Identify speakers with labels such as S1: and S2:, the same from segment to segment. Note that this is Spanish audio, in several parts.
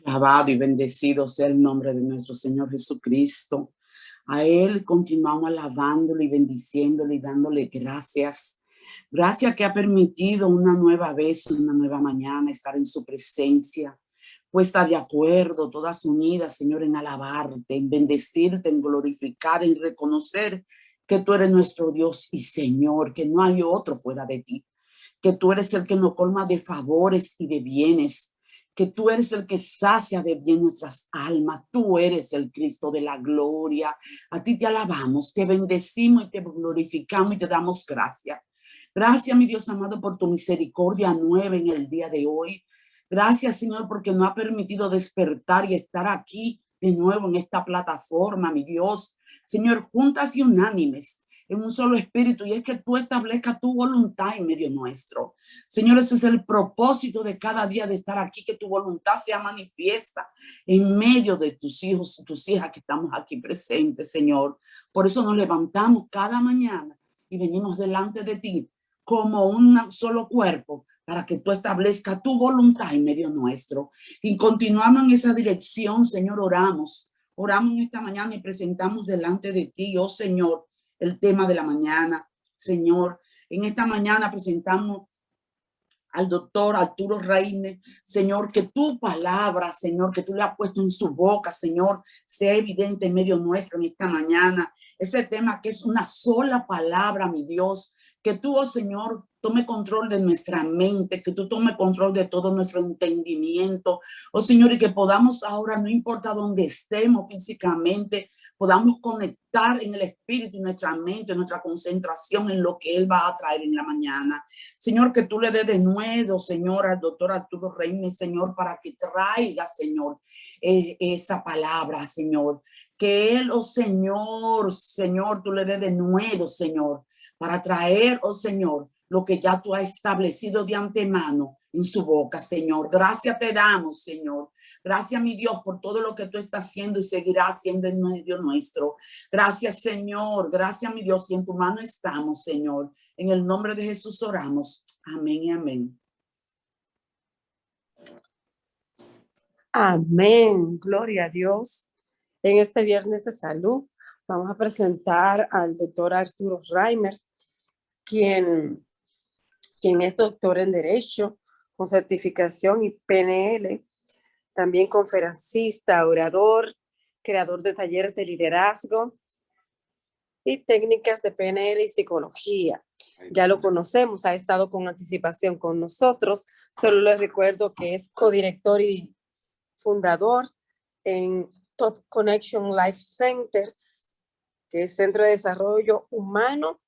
S1: Alabado y bendecido sea el nombre de nuestro Señor Jesucristo. A Él continuamos alabándole y bendiciéndole y dándole gracias. Gracias que ha permitido una nueva vez, una nueva mañana estar en su presencia. Puesta de acuerdo, todas unidas, Señor, en alabarte, en bendecirte, en glorificar, en reconocer que tú eres nuestro Dios y Señor, que no hay otro fuera de ti, que tú eres el que nos colma de favores y de bienes, que tú eres el que sacia de bien nuestras almas, tú eres el Cristo de la gloria. A ti te alabamos, te bendecimos y te glorificamos y te damos gracias. Gracias, mi Dios amado, por tu misericordia nueva en el día de hoy. Gracias, Señor, porque nos ha permitido despertar y estar aquí de nuevo en esta plataforma, mi Dios. Señor, juntas y unánimes, en un solo espíritu, y es que tú establezcas tu voluntad en medio nuestro. Señor, ese es el propósito de cada día de estar aquí, que tu voluntad sea manifiesta en medio de tus hijos y tus hijas que estamos aquí presentes, Señor. Por eso nos levantamos cada mañana y venimos delante de ti como un solo cuerpo, para que tú establezcas tu voluntad en medio nuestro. Y continuamos en esa dirección, Señor, oramos en esta mañana y presentamos delante de ti, oh Señor, el tema de la mañana. Señor, en esta mañana presentamos al doctor Arturo Reine, Señor, que tu palabra, Señor, que tú le has puesto en su boca, Señor, sea evidente en medio nuestro en esta mañana. Ese tema que es una sola palabra, mi Dios, que tú, oh Señor, tome control de nuestra mente, que tú tome control de todo nuestro entendimiento, oh Señor, y que podamos ahora, no importa dónde estemos físicamente, podamos conectar en el espíritu, en nuestra mente, en nuestra concentración en lo que Él va a traer en la mañana. Señor, que tú le des de nuevo, Señor, al doctor Arturo Reines, Señor, para que traiga, Señor, esa palabra, Señor. Que Él, oh Señor, tú le des de nuevo, Señor, para traer, oh Señor, lo que ya tú has establecido de antemano en su boca, Señor. Gracias te damos, Señor. Gracias, mi Dios, por todo lo que tú estás haciendo y seguirás haciendo en medio nuestro. Gracias, Señor. Gracias, mi Dios. Y en tu mano estamos, Señor. En el nombre de Jesús oramos. Amén y amén.
S2: Amén. Gloria a Dios. En este viernes de salud vamos a presentar al doctor Arturo Reimer, quien es doctor en Derecho con certificación y PNL, también conferencista, orador, creador de talleres de liderazgo y técnicas de PNL y psicología. Ya lo conocemos, ha estado con anticipación con nosotros. Solo les recuerdo que es codirector y fundador en Top Connection Life Center, que es Centro de Desarrollo Humano,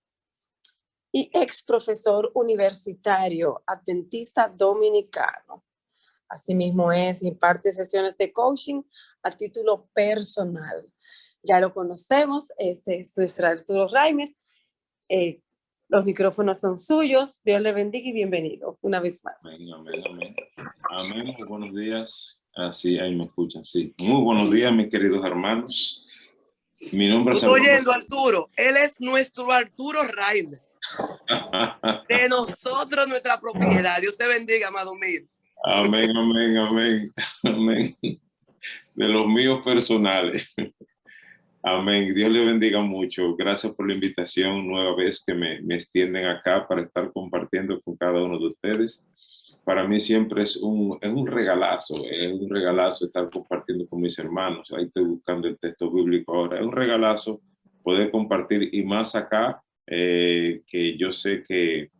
S2: y ex profesor universitario adventista dominicano. Asimismo imparte sesiones de coaching a título personal. Ya lo conocemos, este es nuestro Arturo Reimer. Los micrófonos son suyos. Dios le bendiga y bienvenido una vez más.
S3: Amén, amén, amén. Amén, muy buenos días. Así, ahí me escuchan, sí. Muy buenos días, mis queridos hermanos. Mi nombre es...
S4: Estoy oyendo, Arturo. Él es nuestro Arturo Reimer. De nosotros, nuestra propiedad. Dios te bendiga, amado mío.
S3: Amén, amén, amén, amén. De los míos personales. Amén. Dios le bendiga mucho. Gracias por la invitación nueva vez que me extienden acá para estar compartiendo con cada uno de ustedes. Para mí siempre es un regalazo estar compartiendo con mis hermanos. Ahí estoy buscando el texto bíblico ahora. Es un regalazo poder compartir, y más acá, que yo sé que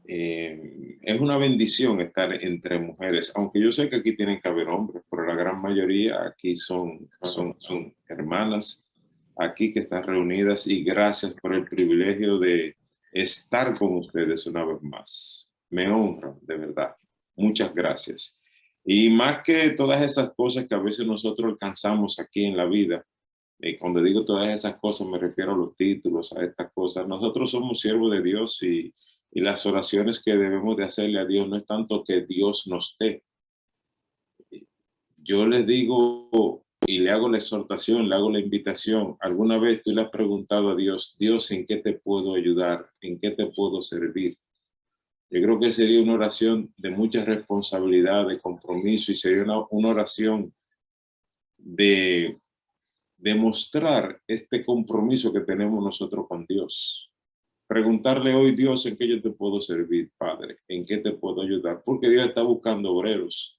S3: es una bendición estar entre mujeres, aunque yo sé que aquí tienen que haber hombres, pero la gran mayoría aquí son hermanas aquí que están reunidas, y gracias por el privilegio de estar con ustedes una vez más. Me honra, de verdad. Muchas gracias. Y más que todas esas cosas que a veces nosotros alcanzamos aquí en la vida, cuando digo todas esas cosas me refiero a los títulos, a estas cosas. Nosotros somos siervos de Dios, y las oraciones que debemos de hacerle a Dios no es tanto que Dios nos dé. Yo les digo y le hago la exhortación, le hago la invitación. ¿Alguna vez tú le has preguntado a Dios, Dios, ¿en qué te puedo ayudar? ¿En qué te puedo servir? Yo creo que sería una oración de mucha responsabilidad, de compromiso, y sería una oración de demostrar este compromiso que tenemos nosotros con Dios. Preguntarle hoy, Dios, ¿en qué yo te puedo servir, Padre? ¿En qué te puedo ayudar? Porque Dios está buscando obreros.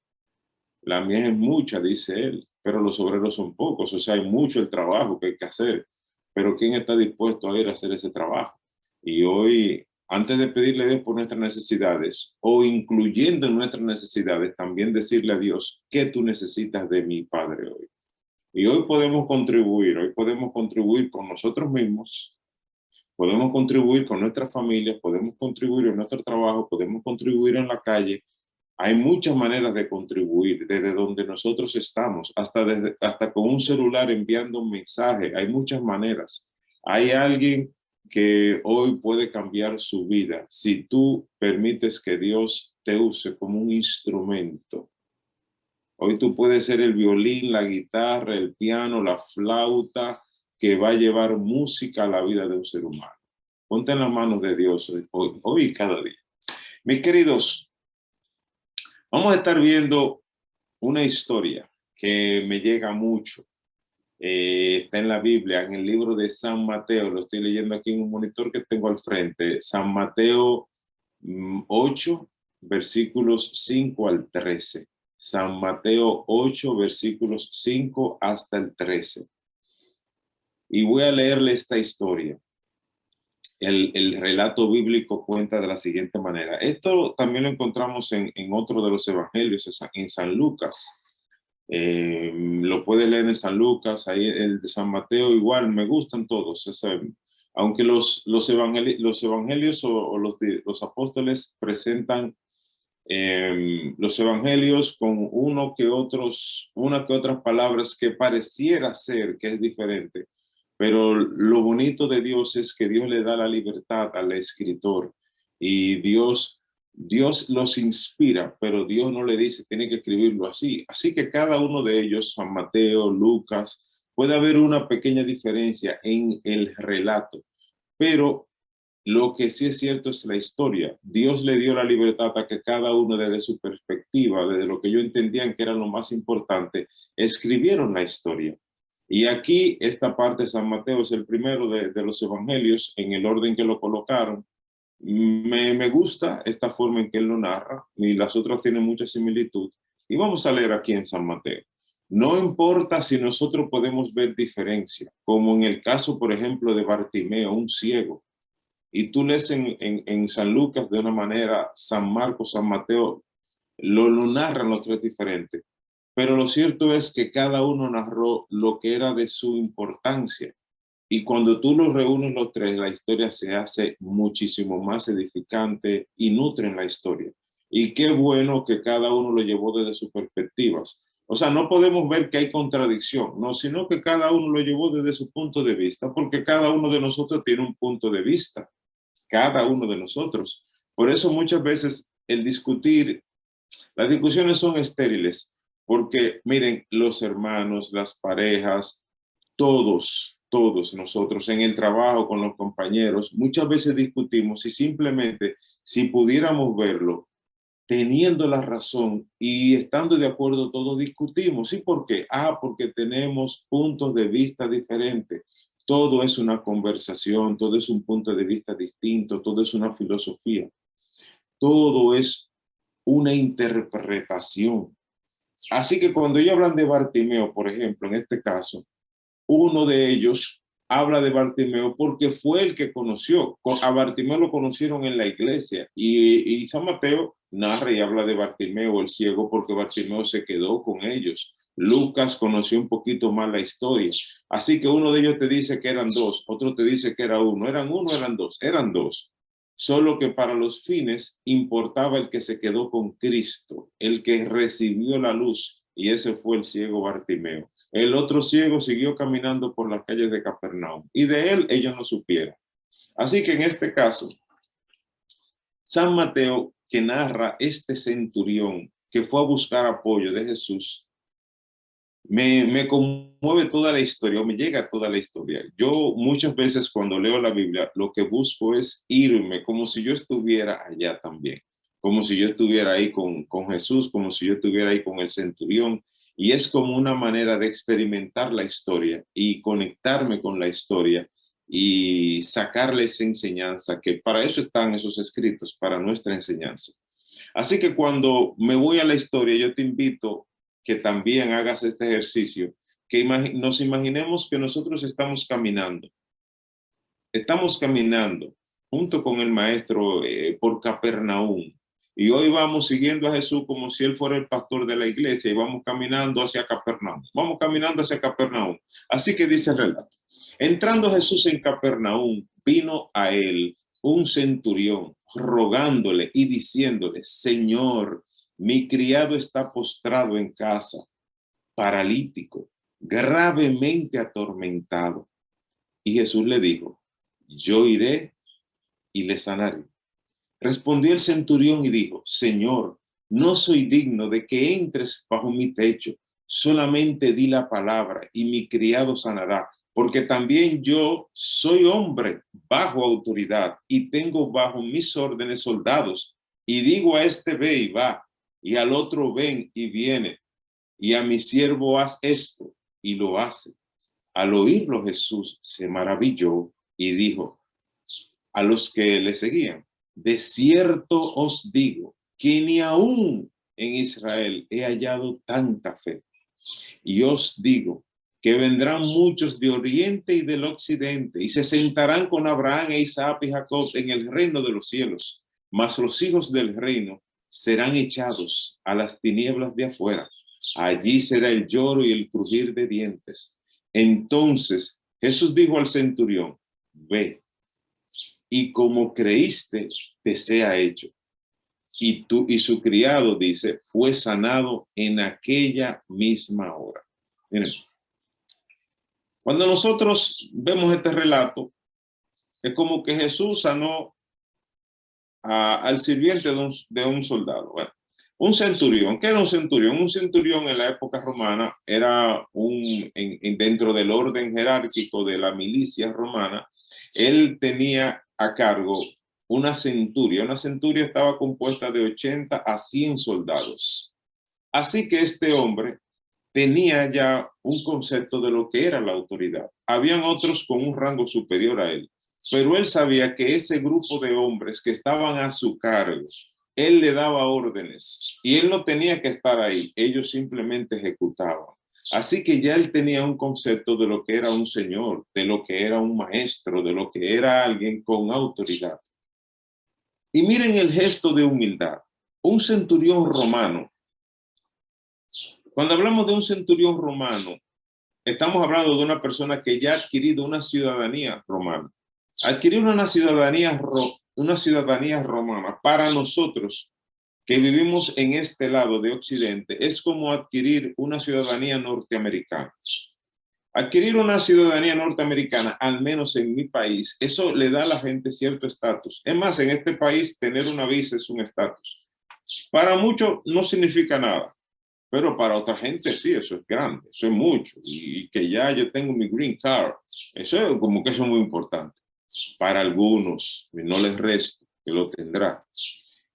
S3: La mía es mucha, dice él, pero los obreros son pocos. O sea, hay mucho el trabajo que hay que hacer. Pero ¿quién está dispuesto a ir a hacer ese trabajo? Y hoy, antes de pedirle a Dios por nuestras necesidades, o incluyendo en nuestras necesidades, también decirle a Dios, ¿qué tú necesitas de mí, Padre, hoy? Y hoy podemos contribuir con nosotros mismos, podemos contribuir con nuestras familias, podemos contribuir en nuestro trabajo, podemos contribuir en la calle. Hay muchas maneras de contribuir desde donde nosotros estamos, hasta con un celular enviando un mensaje. Hay muchas maneras. Hay alguien que hoy puede cambiar su vida si tú permites que Dios te use como un instrumento. Hoy tú puedes ser el violín, la guitarra, el piano, la flauta, que va a llevar música a la vida de un ser humano. Ponte en las manos de Dios hoy y cada día. Mis queridos, vamos a estar viendo una historia que me llega mucho. Está en la Biblia, en el libro de San Mateo. Lo estoy leyendo aquí en un monitor que tengo al frente. San Mateo 8, versículos 5 al 13. San Mateo 8, versículos 5 hasta el 13. Y voy a leerle esta historia. El relato bíblico cuenta de la siguiente manera. Esto también lo encontramos en otro de los evangelios, en San Lucas. Lo puede leer en San Lucas, ahí el de San Mateo igual, me gustan todos. Aunque los evangelios o los apóstoles presentan los evangelios con una que otras palabras que pareciera ser que es diferente. Pero lo bonito de Dios es que Dios le da la libertad al escritor y Dios los inspira, pero Dios no le dice, tiene que escribirlo así. Así que cada uno de ellos, San Mateo, Lucas, puede haber una pequeña diferencia en el relato, pero lo que sí es cierto es la historia. Dios le dio la libertad a que cada uno desde su perspectiva, desde lo que ellos entendían que era lo más importante, escribieron la historia. Y aquí esta parte de San Mateo es el primero de los evangelios en el orden que lo colocaron. Me gusta esta forma en que él lo narra y las otras tienen mucha similitud. Y vamos a leer aquí en San Mateo. No importa si nosotros podemos ver diferencia, como en el caso, por ejemplo, de Bartimeo, un ciego. Y tú lees en San Lucas de una manera, San Marcos, San Mateo, lo narran los tres diferentes. Pero lo cierto es que cada uno narró lo que era de su importancia. Y cuando tú los reúnes los tres, la historia se hace muchísimo más edificante y nutre en la historia. Y qué bueno que cada uno lo llevó desde sus perspectivas. O sea, no podemos ver que hay contradicción, no, sino que cada uno lo llevó desde su punto de vista, porque cada uno de nosotros tiene un punto de vista, cada uno de nosotros. Por eso muchas veces las discusiones son estériles, porque miren, los hermanos, las parejas, todos nosotros en el trabajo con los compañeros, muchas veces discutimos y simplemente si pudiéramos verlo, teniendo la razón y estando de acuerdo todos discutimos. ¿Y por qué? Porque tenemos puntos de vista diferentes. Todo es una conversación, todo es un punto de vista distinto, todo es una filosofía. Todo es una interpretación. Así que cuando ellos hablan de Bartimeo, por ejemplo, en este caso, uno de ellos habla de Bartimeo porque fue el que conoció. A Bartimeo lo conocieron en la iglesia y San Mateo narra y habla de Bartimeo, el ciego, porque Bartimeo se quedó con ellos. Lucas conoció un poquito más la historia. Así que uno de ellos te dice que eran dos, otro te dice que era uno. ¿Eran uno o eran dos? Eran dos. Solo que para los fines importaba el que se quedó con Cristo, el que recibió la luz, y ese fue el ciego Bartimeo. El otro ciego siguió caminando por las calles de Capernaum y de él ellos no supieron. Así que en este caso, San Mateo, que narra este centurión que fue a buscar apoyo de Jesús, me conmueve toda la historia, o me llega toda la historia. Yo muchas veces cuando leo la Biblia, lo que busco es irme como si yo estuviera allá también, como si yo estuviera ahí con Jesús, como si yo estuviera ahí con el centurión, y es como una manera de experimentar la historia y conectarme con la historia y sacarle esa enseñanza, que para eso están esos escritos, para nuestra enseñanza. Así que cuando me voy a la historia, yo te invito que también hagas este ejercicio, que nos imaginemos que nosotros estamos caminando junto con el maestro por Capernaum, y hoy vamos siguiendo a Jesús como si él fuera el pastor de la iglesia, y vamos caminando hacia Capernaum, Así que dice el relato: entrando Jesús en Capernaum, vino a él un centurión rogándole y diciéndole: Señor, mi criado está postrado en casa, paralítico, gravemente atormentado. Y Jesús le dijo: yo iré y le sanaré. Respondió el centurión y dijo: Señor, no soy digno de que entres bajo mi techo, solamente di la palabra y mi criado sanará, porque también yo soy hombre bajo autoridad y tengo bajo mis órdenes soldados, y digo a este ve y va, y al otro ven y viene, y a mi siervo haz esto, y lo hace. Al oírlo Jesús se maravilló y dijo a los que le seguían: de cierto os digo que ni aún en Israel he hallado tanta fe. Y os digo que vendrán muchos de oriente y del occidente y se sentarán con Abraham, Isaac y Jacob en el reino de los cielos, mas los hijos del reino serán echados a las tinieblas de afuera. Allí será el lloro y el crujir de dientes. Entonces Jesús dijo al centurión: ve, y como creíste, te sea hecho. Y su criado, dice, fue sanado en aquella misma hora. Miren, cuando nosotros vemos este relato, es como que Jesús sanó al sirviente de un soldado. Bueno, un centurión. ¿Qué era un centurión? Un centurión en la época romana era dentro del orden jerárquico de la milicia romana. Él tenía a cargo una centuria. Una centuria estaba compuesta de 80 a 100 soldados. Así que este hombre tenía ya un concepto de lo que era la autoridad. Habían otros con un rango superior a él, pero él sabía que ese grupo de hombres que estaban a su cargo, él le daba órdenes y él no tenía que estar ahí, ellos simplemente ejecutaban. Así que ya él tenía un concepto de lo que era un señor, de lo que era un maestro, de lo que era alguien con autoridad. Y miren el gesto de humildad. Un centurión romano. Cuando hablamos de un centurión romano, estamos hablando de una persona que ya ha adquirido una ciudadanía romana. Adquirir una ciudadanía romana para nosotros que vivimos en este lado de Occidente es como adquirir una ciudadanía norteamericana. Adquirir una ciudadanía norteamericana, al menos en mi país, eso le da a la gente cierto estatus. Es más, en este país tener una visa es un estatus. Para muchos no significa nada, pero para otra gente sí, eso es grande, eso es mucho. Y que ya yo tengo mi green card, eso es como que eso es muy importante. Para algunos, no les resto, que lo tendrá.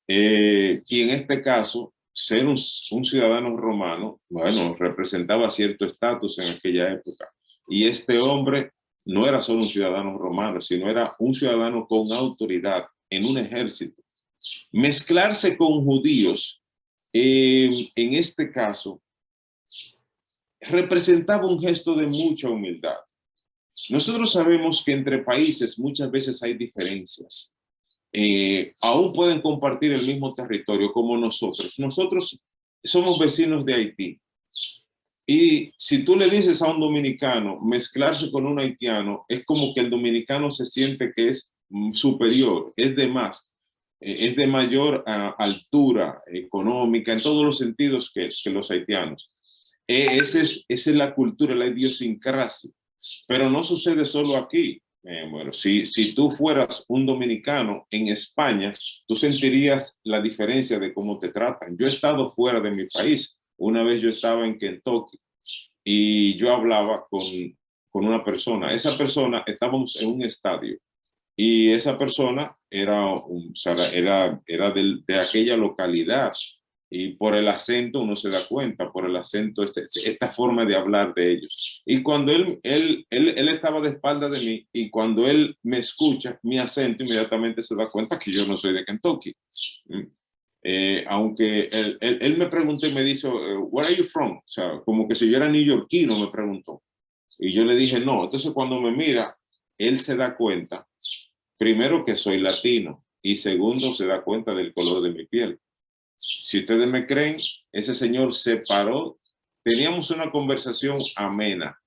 S3: Y en este caso, ser un ciudadano romano, bueno, representaba cierto estatus en aquella época. Y este hombre no era solo un ciudadano romano, sino era un ciudadano con autoridad en un ejército. Mezclarse con judíos, en este caso, representaba un gesto de mucha humildad. Nosotros sabemos que entre países muchas veces hay diferencias. Aún pueden compartir el mismo territorio como nosotros. Nosotros somos vecinos de Haití. Y si tú le dices a un dominicano mezclarse con un haitiano, es como que el dominicano se siente que es superior, es de más, es de mayor altura económica en todos los sentidos que los haitianos. Esa es la cultura, la idiosincrasia. Pero no sucede solo aquí. Bueno, si tú fueras un dominicano en España, tú sentirías la diferencia de cómo te tratan. Yo he estado fuera de mi país. Una vez yo estaba en Kentucky y yo hablaba con una persona. Esa persona, estábamos en un estadio y esa persona era de aquella localidad, y por el acento uno se da cuenta, por el acento, esta forma de hablar de ellos. Y cuando él estaba de espalda de mí, y cuando él me escucha mi acento, inmediatamente se da cuenta que yo no soy de Kentucky. Aunque él me preguntó y me dijo, where are you from? O sea, como que si yo era neoyorquino, me preguntó. Y yo le dije, no. Entonces cuando me mira, él se da cuenta, primero, que soy latino, y segundo, se da cuenta del color de mi piel. Si ustedes me creen, ese señor se paró, teníamos una conversación amena,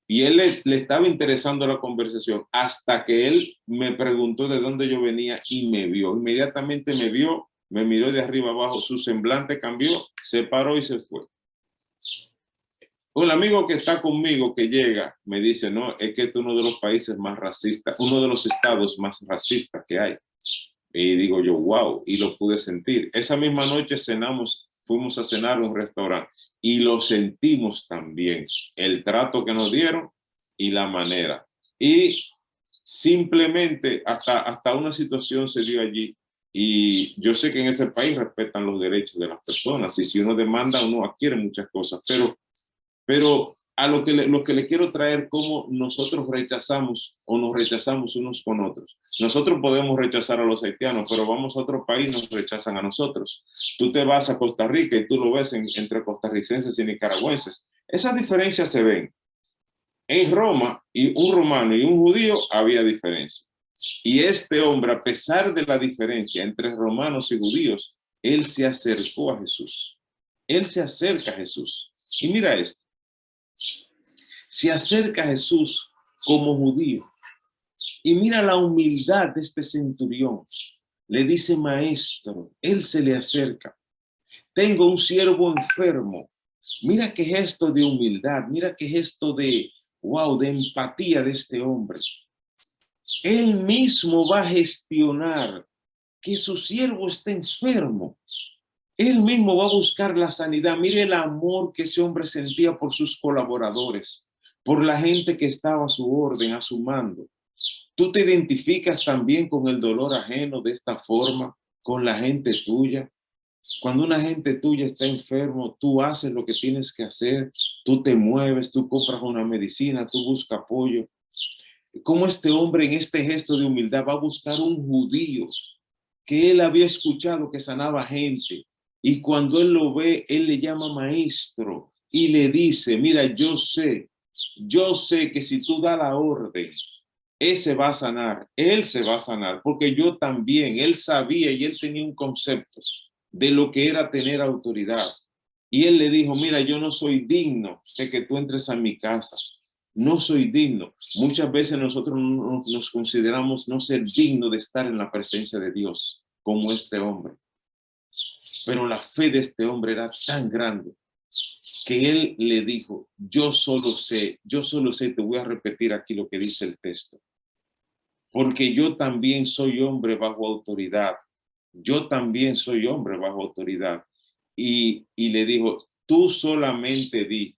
S3: y él le estaba interesando la conversación hasta que él me preguntó de dónde yo venía y me vio. Inmediatamente me vio, me miró de arriba abajo, su semblante cambió, se paró y se fue. Un amigo que está conmigo, que llega, me dice, no, es que este es uno de los países más racistas, uno de los estados más racistas que hay. Y digo yo, wow, y lo pude sentir. Esa misma noche fuimos a cenar a un restaurante y lo sentimos también, el trato que nos dieron y la manera. Y simplemente hasta una situación se dio allí, y yo sé que en ese país respetan los derechos de las personas, y si uno demanda, uno adquiere muchas cosas, pero a lo que le quiero traer, cómo nosotros rechazamos o nos rechazamos unos con otros. Nosotros podemos rechazar a los haitianos, pero vamos a otro país, nos rechazan a nosotros. Tú te vas a Costa Rica y tú lo ves entre costarricenses y nicaragüenses. Esas diferencias se ven. En Roma, y un romano y un judío, había diferencia. Y este hombre, a pesar de la diferencia entre romanos y judíos, él se acercó a Jesús. Él se acerca a Jesús. Y mira esto. Se acerca a Jesús como judío. Y mira la humildad de este centurión. Le dice, maestro, él se le acerca. Tengo un siervo enfermo. Mira qué gesto de humildad, mira qué gesto de, wow, de empatía de este hombre. Él mismo va a gestionar que su siervo esté enfermo. Él mismo va a buscar la sanidad. Mire el amor que ese hombre sentía por sus colaboradores, por la gente que estaba a su orden, a su mando. ¿Tú te identificas también con el dolor ajeno de esta forma, con la gente tuya? Cuando una gente tuya está enfermo, tú haces lo que tienes que hacer, tú te mueves, tú compras una medicina, tú buscas apoyo. Como este hombre en este gesto de humildad va a buscar un judío que él había escuchado que sanaba gente, y cuando él lo ve, él le llama maestro y le dice, mira, yo sé que si tú das la orden, ese va a sanar, él se va a sanar, porque yo también, él sabía y él tenía un concepto de lo que era tener autoridad. Y él le dijo, mira, yo no soy digno de que tú entres a mi casa. No soy digno. Muchas veces nosotros nos consideramos no ser dignos de estar en la presencia de Dios como este hombre. Pero la fe de este hombre era tan grande que él le dijo, yo solo sé, te voy a repetir aquí lo que dice el texto. Porque yo también soy hombre bajo autoridad. Yo también soy hombre bajo autoridad. Y le dijo, tú solamente di.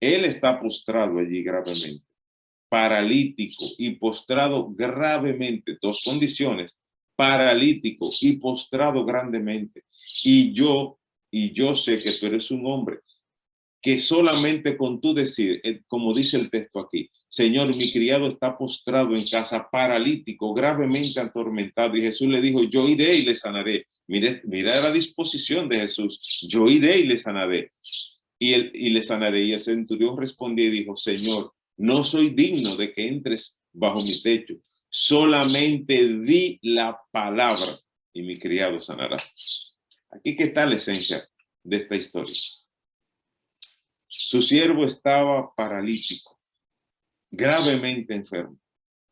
S3: Él está postrado allí gravemente, paralítico y postrado gravemente. Dos condiciones, paralítico y postrado grandemente. Y yo sé que tú eres un hombre que solamente con tú decir, como dice el texto aquí, Señor, mi criado está postrado en casa, paralítico, gravemente atormentado. Y Jesús le dijo, yo iré y le sanaré. Mira la disposición de Jesús. Yo iré y le sanaré. Y le sanaré. Y el centurión respondió y dijo, Señor, no soy digno de que entres bajo mi techo. Solamente di la palabra y mi criado sanará. Aquí qué está la esencia de esta historia. Su siervo estaba paralítico, gravemente enfermo.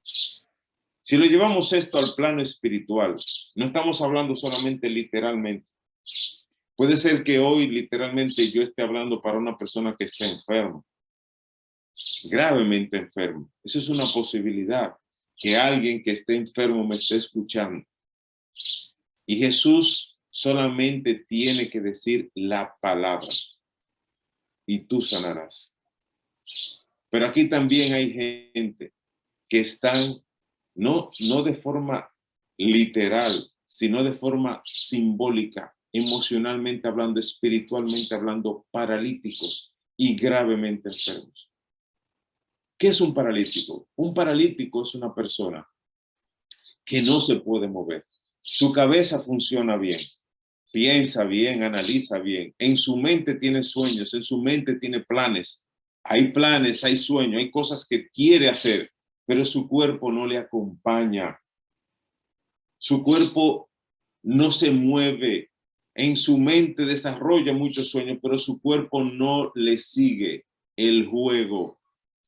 S3: Si lo llevamos esto al plano espiritual, no estamos hablando solamente literalmente. Puede ser que hoy literalmente yo esté hablando para una persona que está enferma, gravemente enfermo. Eso es una posibilidad, que alguien que esté enfermo me esté escuchando. Y Jesús solamente tiene que decir la palabra. y tú sanarás. Pero aquí también hay gente que están, no de forma literal, sino de forma simbólica, emocionalmente hablando, espiritualmente hablando, paralíticos y gravemente enfermos. ¿Qué es un paralítico? Un paralítico es una persona que no se puede mover. Su cabeza funciona bien, piensa bien, analiza bien. En su mente tiene sueños, en su mente tiene planes. Hay planes, hay sueños, hay cosas que quiere hacer, pero su cuerpo no le acompaña. Su cuerpo no se mueve. En su mente desarrolla muchos sueños, pero su cuerpo no le sigue el juego.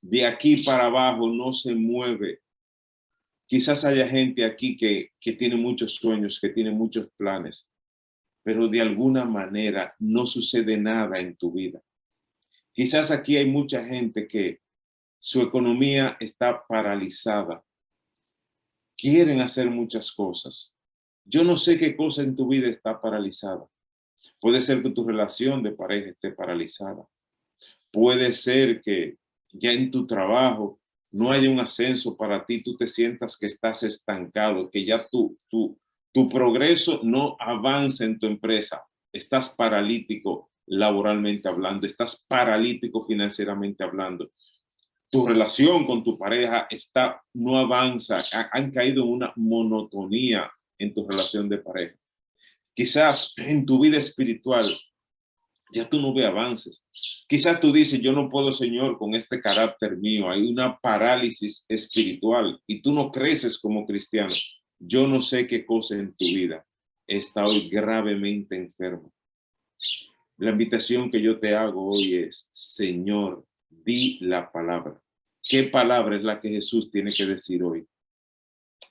S3: De aquí para abajo no se mueve. Quizás haya gente aquí que tiene muchos sueños, que tiene muchos planes, pero de alguna manera no sucede nada en tu vida. Quizás aquí hay mucha gente que su economía está paralizada. Quieren hacer muchas cosas. Yo no sé qué cosa en tu vida está paralizada. Puede ser que tu relación de pareja esté paralizada. Puede ser que ya en tu trabajo no haya un ascenso para ti, tú te sientas que estás estancado, que ya tu progreso no avanza en tu empresa. Estás paralítico laboralmente hablando, estás paralítico financieramente hablando. Tu relación con tu pareja no avanza, han caído en una monotonía en tu relación de pareja. Quizás en tu vida espiritual ya tú no ves avances. Quizás tú dices, yo no puedo, Señor, con este carácter mío. Hay una parálisis espiritual y tú no creces como cristiano. Yo no sé qué cosa en tu vida está hoy gravemente enfermo. La invitación que yo te hago hoy es, Señor, di la palabra. ¿Qué palabra es la que Jesús tiene que decir hoy?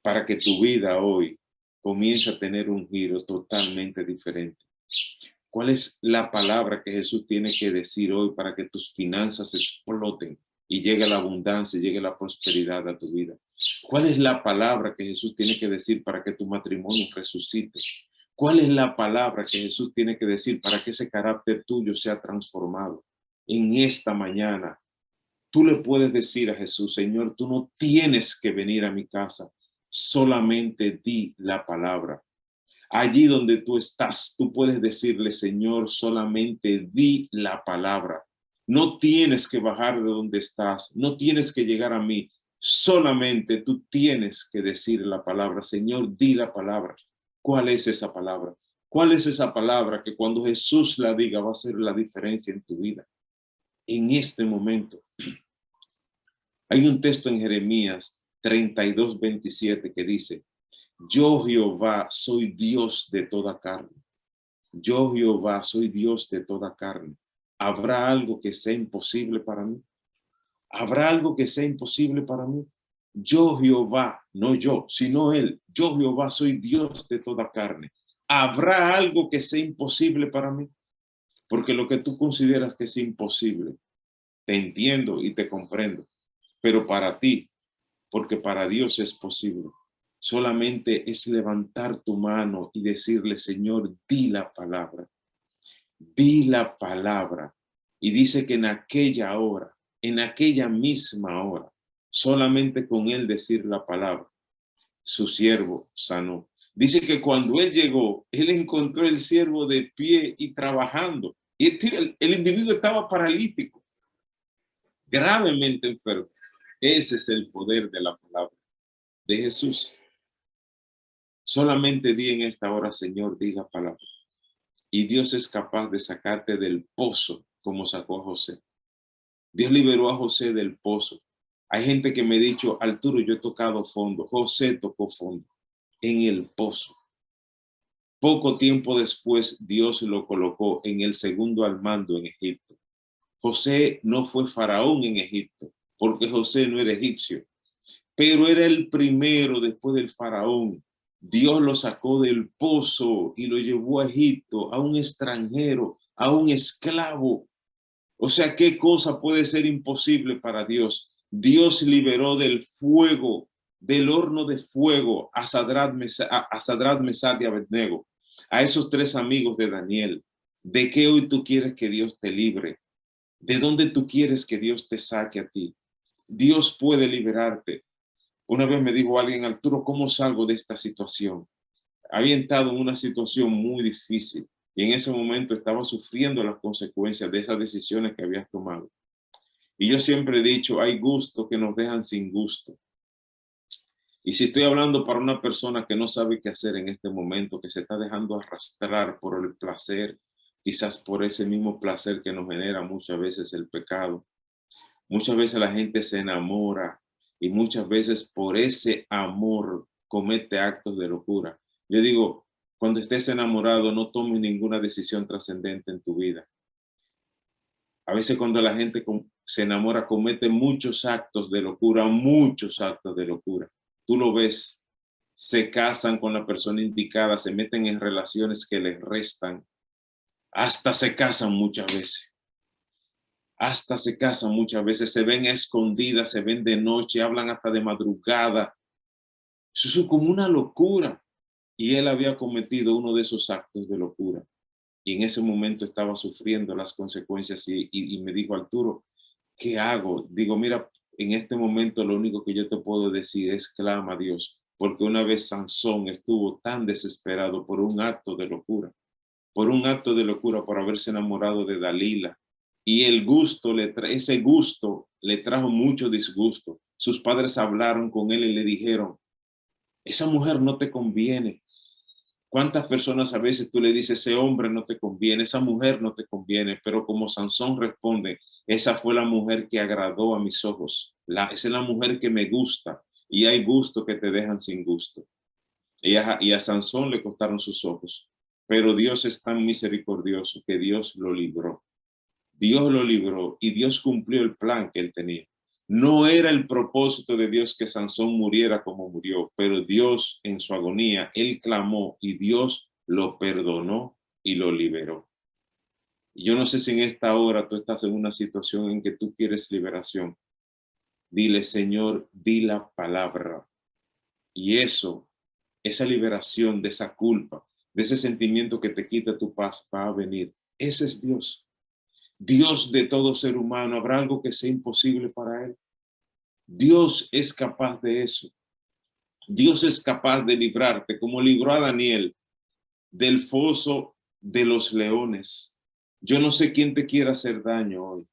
S3: Para que tu vida hoy comience a tener un giro totalmente diferente. ¿Cuál es la palabra que Jesús tiene que decir hoy para que tus finanzas exploten y llegue la abundancia, llegue la prosperidad a tu vida? ¿Cuál es la palabra que Jesús tiene que decir para que tu matrimonio resucite? ¿Cuál es la palabra que Jesús tiene que decir para que ese carácter tuyo sea transformado? En esta mañana, tú le puedes decir a Jesús, Señor, tú no tienes que venir a mi casa, solamente di la palabra. Allí donde tú estás, tú puedes decirle, Señor, solamente di la palabra. No tienes que bajar de donde estás, no tienes que llegar a mí, solamente tú tienes que decir la palabra. Señor, di la palabra. ¿Cuál es esa palabra? ¿Cuál es esa palabra que cuando Jesús la diga va a hacer la diferencia en tu vida? En este momento. Hay un texto en Jeremías 32:27 que dice, yo Jehová soy Dios de toda carne. Yo Jehová soy Dios de toda carne. ¿Habrá algo que sea imposible para mí? ¿Habrá algo que sea imposible para mí? Yo Jehová, no yo, sino Él. Yo Jehová soy Dios de toda carne. ¿Habrá algo que sea imposible para mí? Porque lo que tú consideras que es imposible, te entiendo y te comprendo. Pero para ti, porque para Dios es posible. Solamente es levantar tu mano y decirle, Señor, di la palabra. Di la palabra. Y dice que en aquella hora, en aquella misma hora, solamente con él decir la palabra, su siervo sanó. Dice que cuando él llegó, él encontró el siervo de pie y trabajando. Y el individuo estaba paralítico, gravemente enfermo. Ese es el poder de la palabra de Jesús. Solamente di en esta hora, Señor, di la palabra. Y Dios es capaz de sacarte del pozo como sacó a José. Dios liberó a José del pozo. Hay gente que me ha dicho, Arturo, yo he tocado fondo. José tocó fondo en el pozo. Poco tiempo después, Dios lo colocó en el segundo al mando en Egipto. José no fue faraón en Egipto, porque José no era egipcio, pero era el primero después del faraón. Dios lo sacó del pozo y lo llevó a Egipto, a un extranjero, a un esclavo. O sea, ¿qué cosa puede ser imposible para Dios? Dios liberó del fuego, del horno de fuego, a Sadrat, Mesach y Abednego, a esos tres amigos de Daniel. ¿De qué hoy tú quieres que Dios te libre? ¿De dónde tú quieres que Dios te saque a ti? Dios puede liberarte. Una vez me dijo alguien, Arturo, ¿cómo salgo de esta situación? Había estado en una situación muy difícil y en ese momento estaba sufriendo las consecuencias de esas decisiones que habías tomado. Y yo siempre he dicho, hay gustos que nos dejan sin gusto. Y si estoy hablando para una persona que no sabe qué hacer en este momento, que se está dejando arrastrar por el placer, quizás por ese mismo placer que nos genera muchas veces el pecado. Muchas veces la gente se enamora y muchas veces por ese amor comete actos de locura. Yo digo, cuando estés enamorado, no tomes ninguna decisión trascendente en tu vida. A veces cuando la gente se enamora, comete muchos actos de locura, muchos actos de locura. Tú lo ves, se casan con la persona indicada, se meten en relaciones que les restan, hasta se casan muchas veces. Hasta se casan muchas veces, se ven escondidas, se ven de noche, hablan hasta de madrugada. Eso es como una locura. Y él había cometido uno de esos actos de locura. Y en ese momento estaba sufriendo las consecuencias y me dijo, Arturo, ¿qué hago? Digo, mira, en este momento lo único que yo te puedo decir es clama a Dios, porque una vez Sansón estuvo tan desesperado por un acto de locura, por haberse enamorado de Dalila. Y el gusto, ese gusto le trajo mucho disgusto. Sus padres hablaron con él y le dijeron, esa mujer no te conviene. ¿Cuántas personas a veces tú le dices, ese hombre no te conviene, esa mujer no te conviene? Pero como Sansón responde, esa fue la mujer que agradó a mis ojos. Esa es la mujer que me gusta. Y hay gustos que te dejan sin gusto. Y a Sansón le costaron sus ojos. Pero Dios es tan misericordioso que Dios lo libró. Dios lo libró y Dios cumplió el plan que él tenía. No era el propósito de Dios que Sansón muriera como murió, pero Dios en su agonía, él clamó y Dios lo perdonó y lo liberó. Y yo no sé si en esta hora tú estás en una situación en que tú quieres liberación. Dile, Señor, di la palabra. Y esa liberación de esa culpa, de ese sentimiento que te quita tu paz, va a venir. Ese es Dios. Dios de todo ser humano, ¿habrá algo que sea imposible para él? Dios es capaz de eso. Dios es capaz de librarte, como libró a Daniel del foso de los leones. Yo no sé quién te quiera hacer daño hoy.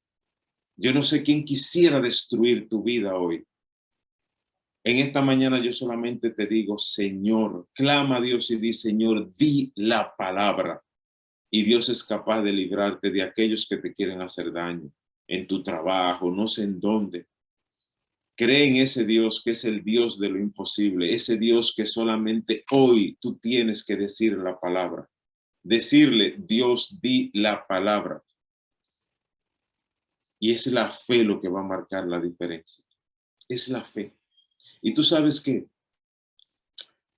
S3: Yo no sé quién quisiera destruir tu vida hoy. En esta mañana yo solamente te digo, Señor, clama a Dios y di, Señor, di la palabra. Y Dios es capaz de librarte de aquellos que te quieren hacer daño, en tu trabajo, no sé en dónde. Cree en ese Dios que es el Dios de lo imposible, ese Dios que solamente hoy tú tienes que decir la palabra. Decirle, Dios, di la palabra. Y es la fe lo que va a marcar la diferencia. Es la fe. Y tú sabes que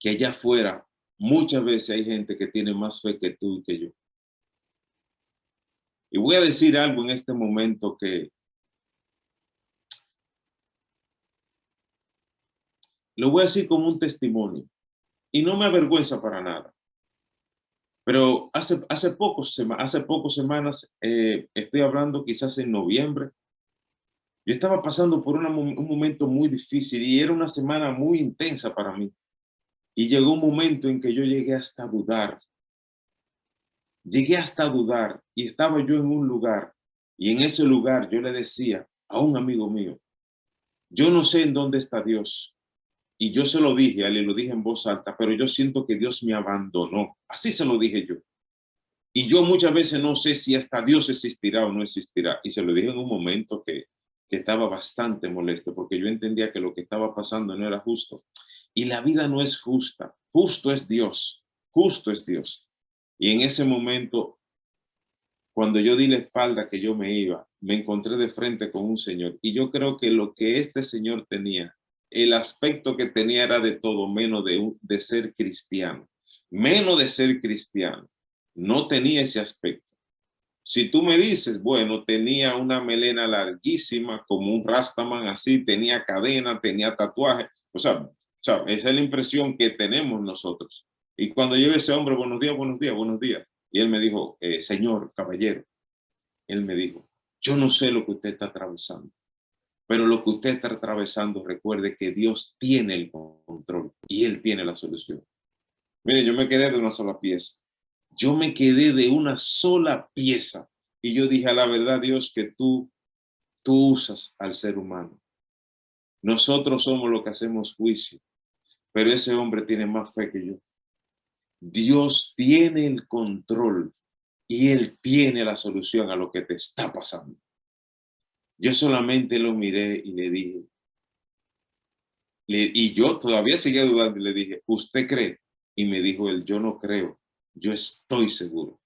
S3: allá afuera muchas veces hay gente que tiene más fe que tú y que yo. Y voy a decir algo en este momento que lo voy a decir como un testimonio y no me avergüenza para nada. Pero hace pocas semanas, estoy hablando quizás en noviembre, yo estaba pasando por un momento muy difícil y era una semana muy intensa para mí. Y llegó un momento en que yo llegué hasta dudar. Llegué hasta dudar y estaba yo en un lugar y en ese lugar yo le decía a un amigo mío, yo no sé en dónde está Dios. Y yo se lo dije a él y lo dije en voz alta, pero yo siento que Dios me abandonó. Así se lo dije yo. Y yo muchas veces no sé si hasta Dios existirá o no existirá. Y se lo dije en un momento que estaba bastante molesto porque yo entendía que lo que estaba pasando no era justo. Y la vida no es justa. Justo es Dios. Justo es Dios. Y en ese momento, cuando yo di la espalda que yo me iba, me encontré de frente con un señor. Y yo creo que lo que este señor tenía, el aspecto que tenía era de todo menos de ser cristiano. Menos de ser cristiano. No tenía ese aspecto. Si tú me dices, bueno, tenía una melena larguísima, como un rastaman así, tenía cadena, tenía tatuaje. O sea, esa es la impresión que tenemos nosotros. Y cuando yo vi a ese hombre, buenos días, buenos días, buenos días. Y él me dijo, señor, caballero, él me dijo, Yo no sé lo que usted está atravesando, pero lo que usted está atravesando, recuerde que Dios tiene el control y Él tiene la solución. Mire, yo me quedé de una sola pieza. Yo me quedé de una sola pieza. Y yo dije, a la verdad, Dios, que tú usas al ser humano. Nosotros somos los que hacemos juicio, pero ese hombre tiene más fe que yo. Dios tiene el control y Él tiene la solución a lo que te está pasando. Yo solamente lo miré y le dije, y yo todavía seguía dudando y le dije, ¿usted cree? Y me dijo él, yo no creo, yo estoy seguro.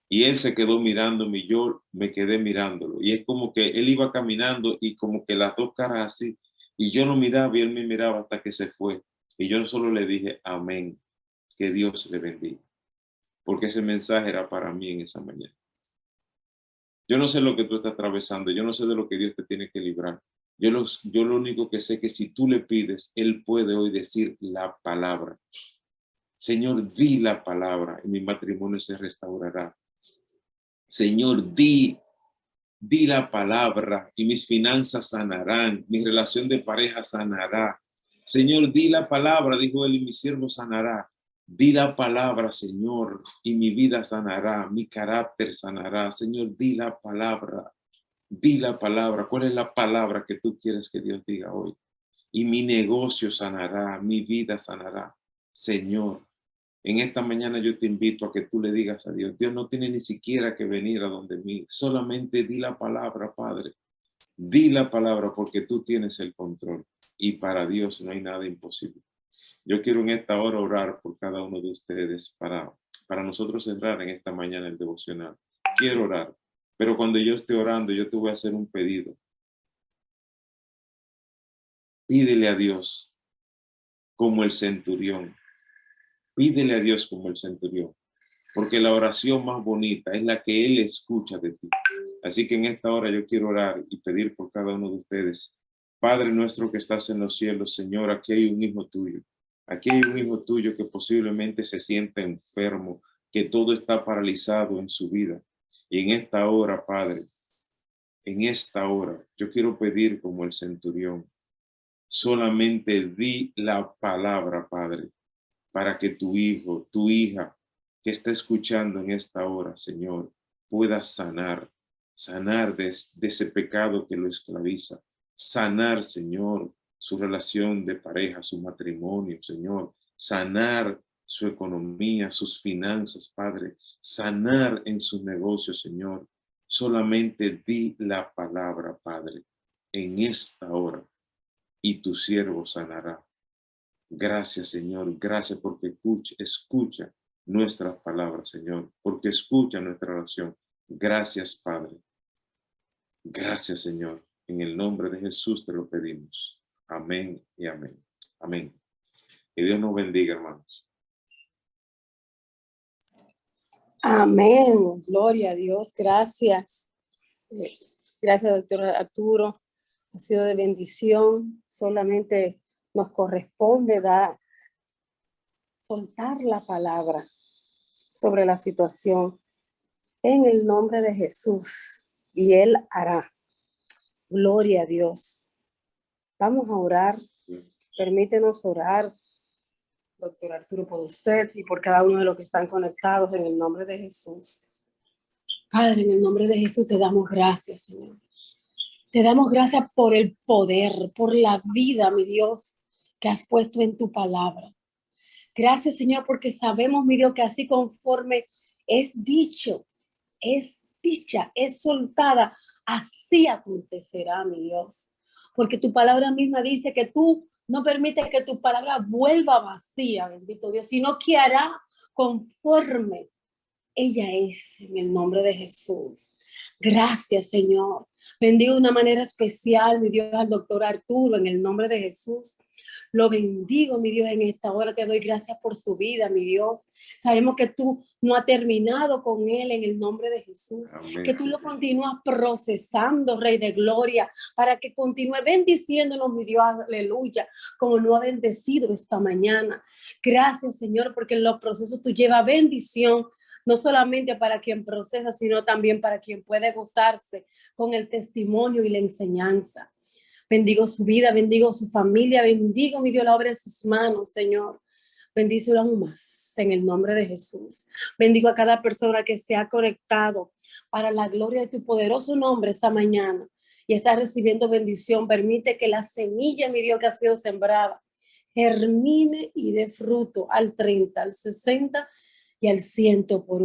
S3: Y él se quedó mirándome y yo me quedé mirándolo. Y es como que él iba caminando y como que las dos caras así. Y yo lo miraba y él me miraba hasta que se fue. Y yo solo le dije, amén, que Dios le bendiga. Porque ese mensaje era para mí en esa mañana. Yo no sé lo que tú estás atravesando. Yo no sé de lo que Dios te tiene que librar. Yo lo único que sé es que si tú le pides, Él puede hoy decir la palabra. Señor, di la palabra y mi matrimonio se restaurará. Señor, di la palabra y mis finanzas sanarán, mi relación de pareja sanará. Señor, di la palabra, dijo él, y mi siervo sanará. Di la palabra, Señor, y mi vida sanará, mi carácter sanará. Señor, di la palabra, di la palabra. ¿Cuál es la palabra que tú quieres que Dios diga hoy? Y mi negocio sanará, mi vida sanará. Señor, en esta mañana yo te invito a que tú le digas a Dios, Dios no tiene ni siquiera que venir a donde mí, solamente di la palabra, Padre. Di la palabra porque tú tienes el control y para Dios no hay nada imposible. Yo quiero en esta hora orar por cada uno de ustedes para nosotros cerrar en esta mañana el devocional. Quiero orar, pero cuando yo esté orando yo te voy a hacer un pedido. Pídele a Dios como el centurión. Pídele a Dios como el centurión, porque la oración más bonita es la que Él escucha de ti. Así que en esta hora yo quiero orar y pedir por cada uno de ustedes. Padre nuestro que estás en los cielos, Señor, aquí hay un hijo tuyo. Aquí hay un hijo tuyo que posiblemente se sienta enfermo, que todo está paralizado en su vida. Y en esta hora, Padre, en esta hora, yo quiero pedir como el centurión, solamente di la palabra, Padre, para que tu hijo, tu hija que está escuchando en esta hora, Señor, pueda sanar de ese pecado que lo esclaviza, sanar, Señor, su relación de pareja, su matrimonio, Señor, sanar su economía, sus finanzas, Padre, sanar en sus negocios, Señor. Solamente di la palabra, Padre, en esta hora y tu siervo sanará. Gracias, Señor. Gracias porque escucha nuestras palabras, Señor, porque escucha nuestra oración. Gracias, Padre. Gracias, Señor. En el nombre de Jesús te lo pedimos. Amén y amén. Amén. Que Dios nos bendiga, hermanos.
S2: Amén. Gloria a Dios. Gracias. Gracias, doctor Arturo. Ha sido de bendición. Solamente nos corresponde soltar la palabra sobre la situación en el nombre de Jesús y Él hará. Gloria a Dios. Vamos a orar. Permítenos orar, doctor Arturo, por usted y por cada uno de los que están conectados en el nombre de Jesús. Padre, en el nombre de Jesús te damos gracias, Señor. Te damos gracias por el poder, por la vida, mi Dios, que has puesto en tu palabra. Gracias, Señor, porque sabemos, mi Dios, que así conforme es dicho, es dicha, es soltada, así acontecerá, mi Dios. Porque tu palabra misma dice que tú no permites que tu palabra vuelva vacía, bendito Dios, sino que hará conforme ella es, en el nombre de Jesús. Gracias, Señor. Bendigo de una manera especial, mi Dios, al doctor Arturo, en el nombre de Jesús. Lo bendigo, mi Dios, en esta hora. Te doy gracias por su vida, mi Dios. Sabemos que tú no has terminado con él en el nombre de Jesús. Amén. Que tú lo continúas procesando, Rey de Gloria, para que continúe bendiciéndonos, mi Dios, aleluya, como no ha bendecido esta mañana. Gracias, Señor, porque en los procesos tú llevas bendición no solamente para quien procesa, sino también para quien puede gozarse con el testimonio y la enseñanza. Bendigo su vida, bendigo su familia, bendigo, mi Dios, la obra de sus manos, Señor. Bendícelo aún más en el nombre de Jesús. Bendigo a cada persona que se ha conectado para la gloria de tu poderoso nombre esta mañana y está recibiendo bendición. Permite que la semilla, mi Dios, que ha sido sembrada, germine y dé fruto al 30, al 60 y al 100 por uno.